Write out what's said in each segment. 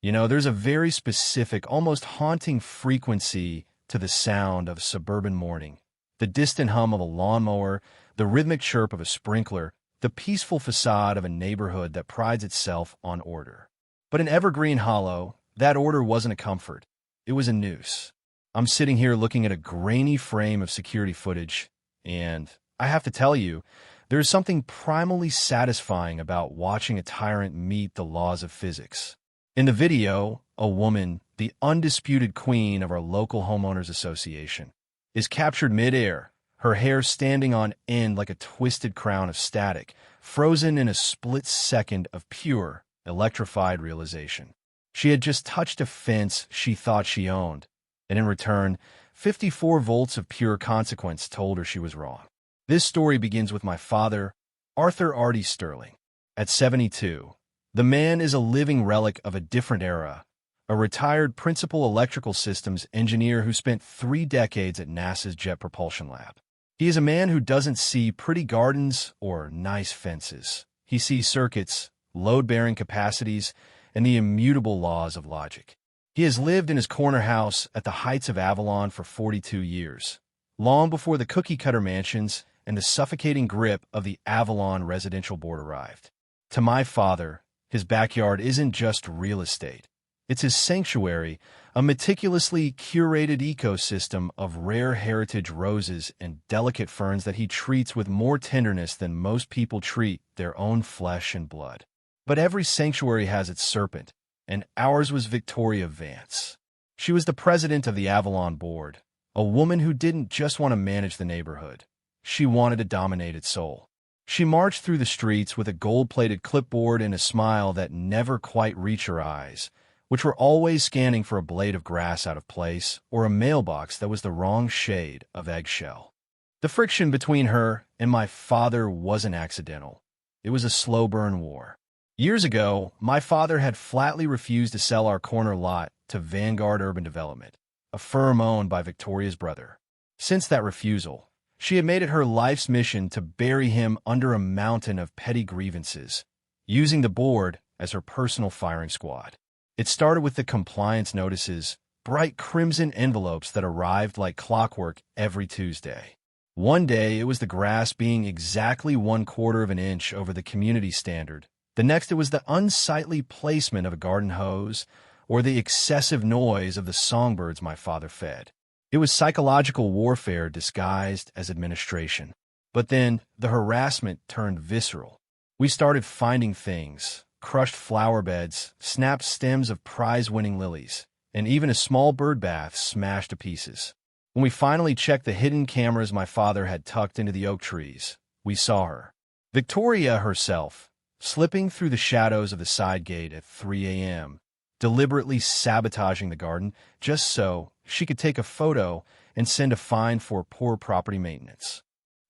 There's a very specific, almost haunting frequency to the sound of suburban morning. The distant hum of a lawnmower, the rhythmic chirp of a sprinkler, the peaceful facade of a neighborhood that prides itself on order. But in Evergreen Hollow, that order wasn't a comfort. It was a noose. I'm sitting here looking at a grainy frame of security footage, and I have to tell you, there's something primally satisfying about watching a tyrant meet the laws of physics. In the video, a woman, the undisputed queen of our local homeowners association, is captured midair, her hair standing on end like a twisted crown of static, frozen in a split second of pure, electrified realization. She had just touched a fence she thought she owned, and in return, 54 volts of pure consequence told her she was wrong. This story begins with my father, Arthur Artie Sterling. At 72, the man is a living relic of a different era, a retired principal electrical systems engineer who spent 3 decades at NASA's Jet Propulsion Lab. He is a man who doesn't see pretty gardens or nice fences. He sees circuits, load-bearing capacities, and the immutable laws of logic. He has lived in his corner house at the heights of Avalon for 42 years, long before the cookie-cutter mansions and the suffocating grip of the Avalon Residential Board arrived. To my father, his backyard isn't just real estate. It's his sanctuary, a meticulously curated ecosystem of rare heritage roses and delicate ferns that he treats with more tenderness than most people treat their own flesh and blood. But every sanctuary has its serpent, and ours was Victoria Vance. She was the president of the Avalon Board, a woman who didn't just want to manage the neighborhood. She wanted to dominate its soul. She marched through the streets with a gold-plated clipboard and a smile that never quite reached her eyes, which were always scanning for a blade of grass out of place or a mailbox that was the wrong shade of eggshell. The friction between her and my father wasn't accidental. It was a slow-burn war. Years ago, my father had flatly refused to sell our corner lot to Vanguard Urban Development, a firm owned by Victoria's brother. Since that refusal, she had made it her life's mission to bury him under a mountain of petty grievances, using the board as her personal firing squad. It started with the compliance notices, bright crimson envelopes that arrived like clockwork every Tuesday. One day, it was the grass being exactly 1/4 of an inch over the community standard. The next, it was the unsightly placement of a garden hose or the excessive noise of the songbirds my father fed. It was psychological warfare disguised as administration. But then, the harassment turned visceral. We started finding things, crushed flower beds, snapped stems of prize-winning lilies, and even a small bird bath smashed to pieces. When we finally checked the hidden cameras my father had tucked into the oak trees, we saw her. Victoria herself, slipping through the shadows of the side gate at 3 a.m., deliberately sabotaging the garden just so she could take a photo and send a fine for poor property maintenance.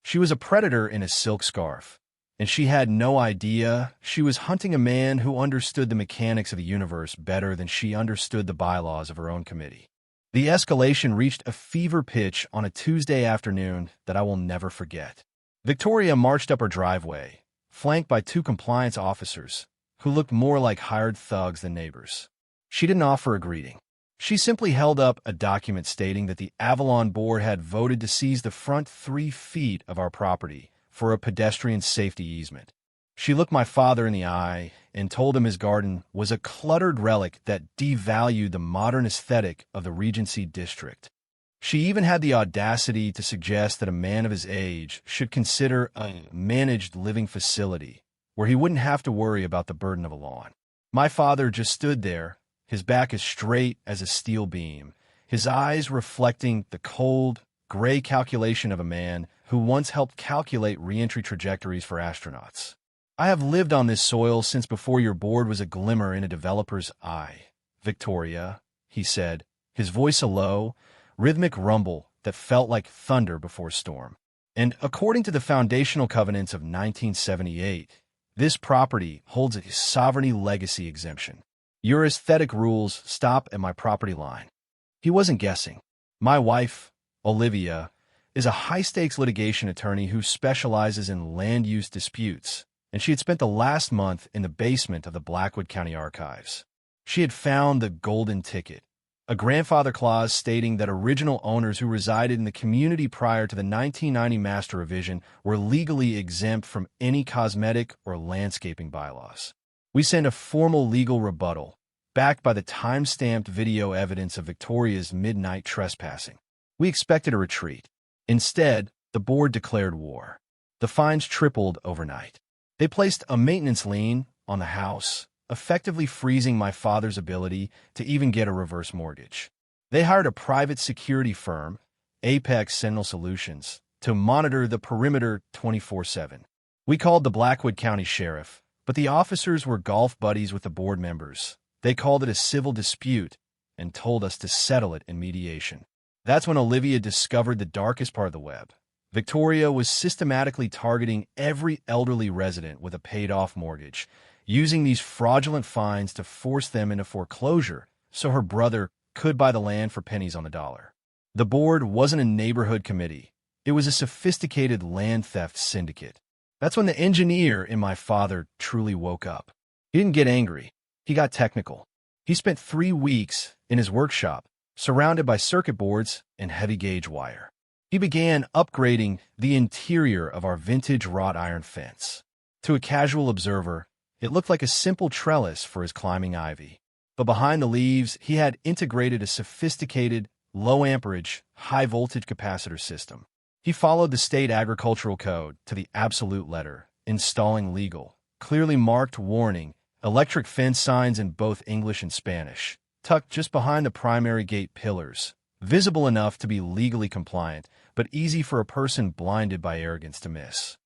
She was a predator in a silk scarf, and she had no idea she was hunting a man who understood the mechanics of the universe better than she understood the bylaws of her own committee. The escalation reached a fever pitch on a Tuesday afternoon that I will never forget. Victoria marched up her driveway, flanked by 2 compliance officers who looked more like hired thugs than neighbors. She didn't offer a greeting. She simply held up a document stating that the Avalon Board had voted to seize the front 3 feet of our property for a pedestrian safety easement. She looked my father in the eye and told him his garden was a cluttered relic that devalued the modern aesthetic of the Regency District. She even had the audacity to suggest that a man of his age should consider a managed living facility where he wouldn't have to worry about the burden of a lawn. My father just stood there, his back as straight as a steel beam, his eyes reflecting the cold, gray calculation of a man who once helped calculate re-entry trajectories for astronauts. I have lived on this soil since before your board was a glimmer in a developer's eye, Victoria, he said, his voice a low, rhythmic rumble that felt like thunder before a storm. And according to the foundational covenants of 1978, this property holds a sovereignty legacy exemption. Your aesthetic rules stop at my property line. He wasn't guessing. My wife, Olivia, is a high-stakes litigation attorney who specializes in land use disputes, and she had spent the last month in the basement of the Blackwood County Archives. She had found the golden ticket, a grandfather clause stating that original owners who resided in the community prior to the 1990 master revision were legally exempt from any cosmetic or landscaping bylaws. We sent a formal legal rebuttal, backed by the time-stamped video evidence of Victoria's midnight trespassing. We expected a retreat. Instead, the board declared war. The fines tripled overnight. They placed a maintenance lien on the house, effectively freezing my father's ability to even get a reverse mortgage. They hired a private security firm, Apex Sentinel Solutions, to monitor the perimeter 24/7. We called the Blackwood County Sheriff, but the officers were golf buddies with the board members. They called it a civil dispute and told us to settle it in mediation. That's when Olivia discovered the darkest part of the web. Victoria was systematically targeting every elderly resident with a paid-off mortgage, using these fraudulent fines to force them into foreclosure so her brother could buy the land for pennies on the dollar. The board wasn't a neighborhood committee. It was a sophisticated land theft syndicate. That's when the engineer in my father truly woke up. He didn't get angry. He got technical. He spent 3 weeks in his workshop, surrounded by circuit boards and heavy-gauge wire. He began upgrading the interior of our vintage wrought iron fence. To a casual observer, it looked like a simple trellis for his climbing ivy. But behind the leaves, he had integrated a sophisticated, low-amperage, high-voltage capacitor system. He followed the state agricultural code to the absolute letter, installing legal, clearly marked warning, electric fence signs in both English and Spanish, tucked just behind the primary gate pillars, visible enough to be legally compliant, but easy for a person blinded by arrogance to miss.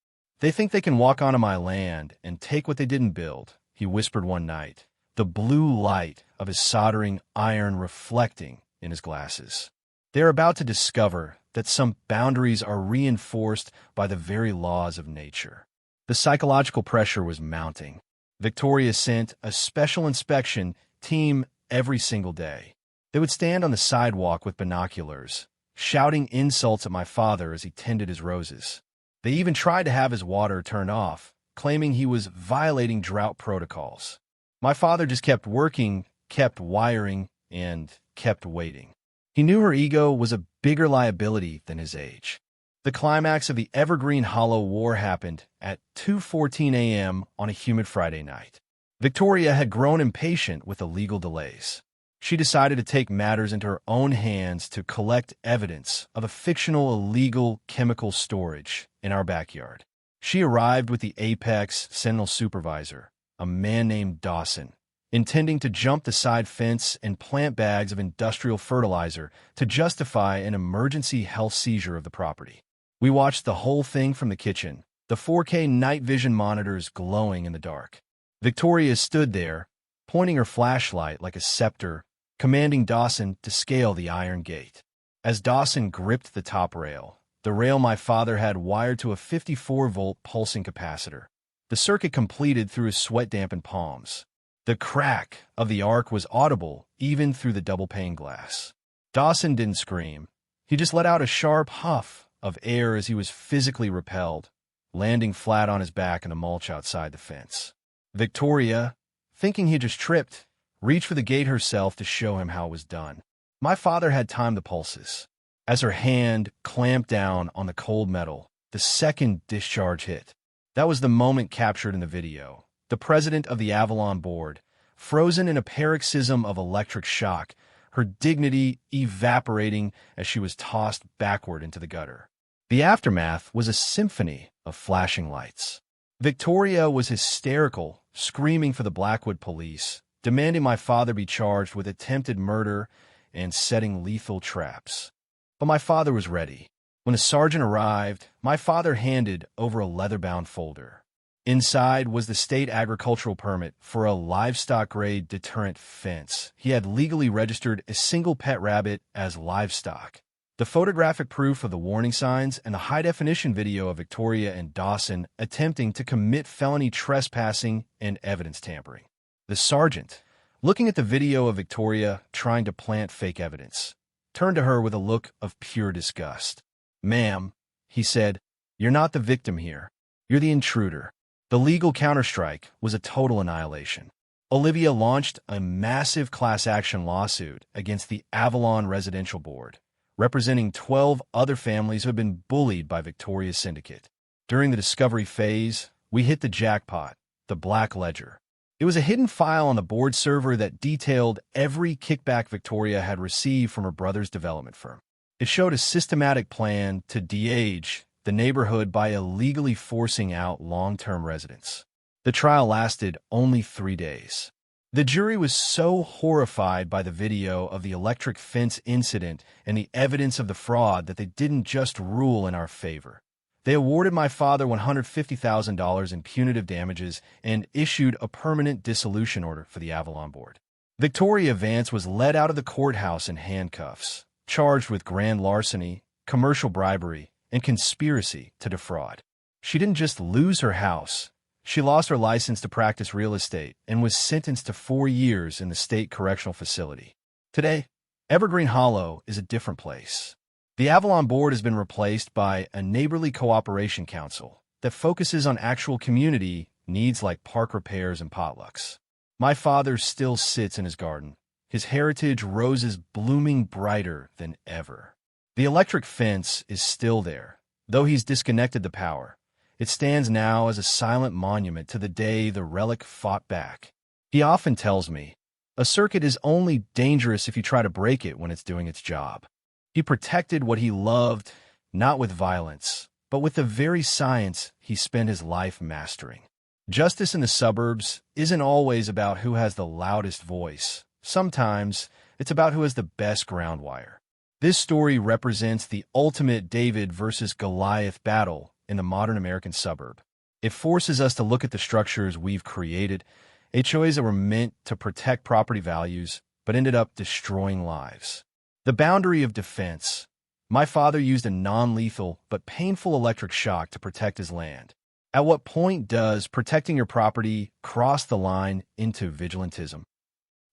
"They think they can walk onto my land and take what they didn't build," he whispered one night, the blue light of his soldering iron reflecting in his glasses. "They're about to discover that some boundaries are reinforced by the very laws of nature." The psychological pressure was mounting. Victoria sent a special inspection team every single day. They would stand on the sidewalk with binoculars, shouting insults at my father as he tended his roses. They even tried to have his water turned off, claiming he was violating drought protocols. My father just kept working, kept wiring, and kept waiting. He knew her ego was a bigger liability than his age. The climax of the Evergreen Hollow War happened at 2:14 a.m. on a humid Friday night. Victoria had grown impatient with the legal delays. She decided to take matters into her own hands to collect evidence of a fictional illegal chemical storage in our backyard. She arrived with the Apex Sentinel supervisor, a man named Dawson, intending to jump the side fence and plant bags of industrial fertilizer to justify an emergency health seizure of the property. We watched the whole thing from the kitchen, the 4K night vision monitors glowing in the dark. Victoria stood there, pointing her flashlight like a scepter, commanding Dawson to scale the iron gate. As Dawson gripped the top rail, the rail my father had wired to a 54-volt pulsing capacitor, the circuit completed through his sweat-dampened palms. The crack of the arc was audible even through the double-pane glass. Dawson didn't scream. He just let out a sharp huff of air as he was physically repelled, landing flat on his back in the mulch outside the fence. Victoria, thinking he just tripped, reached for the gate herself to show him how it was done. My father had timed the pulses. As her hand clamped down on the cold metal, the second discharge hit. That was the moment captured in the video. The president of the Avalon board, frozen in a paroxysm of electric shock, her dignity evaporating as she was tossed backward into the gutter. The aftermath was a symphony of flashing lights. Victoria was hysterical, screaming for the Blackwood police, demanding my father be charged with attempted murder and setting lethal traps. But my father was ready. When the sergeant arrived, my father handed over a leather-bound folder. Inside was the state agricultural permit for a livestock-grade deterrent fence. He had legally registered a single pet rabbit as livestock. The photographic proof of the warning signs and the high-definition video of Victoria and Dawson attempting to commit felony trespassing and evidence tampering. The sergeant, looking at the video of Victoria trying to plant fake evidence, turned to her with a look of pure disgust. "Ma'am," he said, "you're not the victim here. You're the intruder." The legal counterstrike was a total annihilation. Olivia launched a massive class action lawsuit against the Avalon Residential Board, representing 12 other families who have been bullied by Victoria's syndicate. During the discovery phase, we hit the jackpot, the Black Ledger. It was a hidden file on the board server that detailed every kickback Victoria had received from her brother's development firm. It showed a systematic plan to de-age the neighborhood by illegally forcing out long-term residents. The trial lasted only 3 days. The jury was so horrified by the video of the electric fence incident and the evidence of the fraud that they didn't just rule in our favor. They awarded my father $150,000 in punitive damages and issued a permanent dissolution order for the Avalon Board. Victoria Vance was led out of the courthouse in handcuffs, charged with grand larceny, commercial bribery, and conspiracy to defraud. She didn't just lose her house. She lost her license to practice real estate and was sentenced to 4 years in the state correctional facility. Today, Evergreen Hollow is a different place. The Avalon Board has been replaced by a neighborly cooperation council that focuses on actual community needs like park repairs and potlucks. My father still sits in his garden, his heritage roses blooming brighter than ever. The electric fence is still there, though he's disconnected the power. It stands now as a silent monument to the day the relic fought back. He often tells me, a circuit is only dangerous if you try to break it when it's doing its job. He protected what he loved, not with violence, but with the very science he spent his life mastering. Justice in the suburbs isn't always about who has the loudest voice. Sometimes it's about who has the best ground wire. This story represents the ultimate David versus Goliath battle in the modern American suburb. It forces us to look at the structures we've created, HOAs that were meant to protect property values, but ended up destroying lives. The boundary of defense. My father used a non-lethal but painful electric shock to protect his land. At what point does protecting your property cross the line into vigilantism?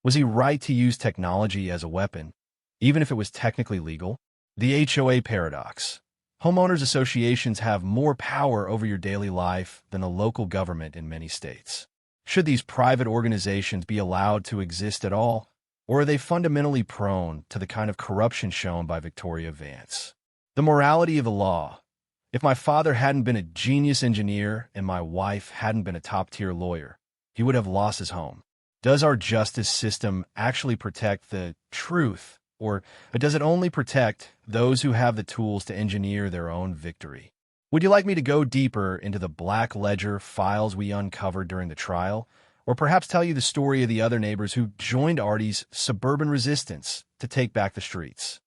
Was he right to use technology as a weapon, even if it was technically legal? The HOA paradox. Homeowners associations have more power over your daily life than the local government in many states. Should these private organizations be allowed to exist at all? Or are they fundamentally prone to the kind of corruption shown by Victoria Vance? The morality of the law. If my father hadn't been a genius engineer and my wife hadn't been a top-tier lawyer, he would have lost his home. Does our justice system actually protect the truth, or does it only protect those who have the tools to engineer their own victory? Would you like me to go deeper into the Black Ledger files we uncovered during the trial, or perhaps tell you the story of the other neighbors who joined Artie's suburban resistance to take back the streets?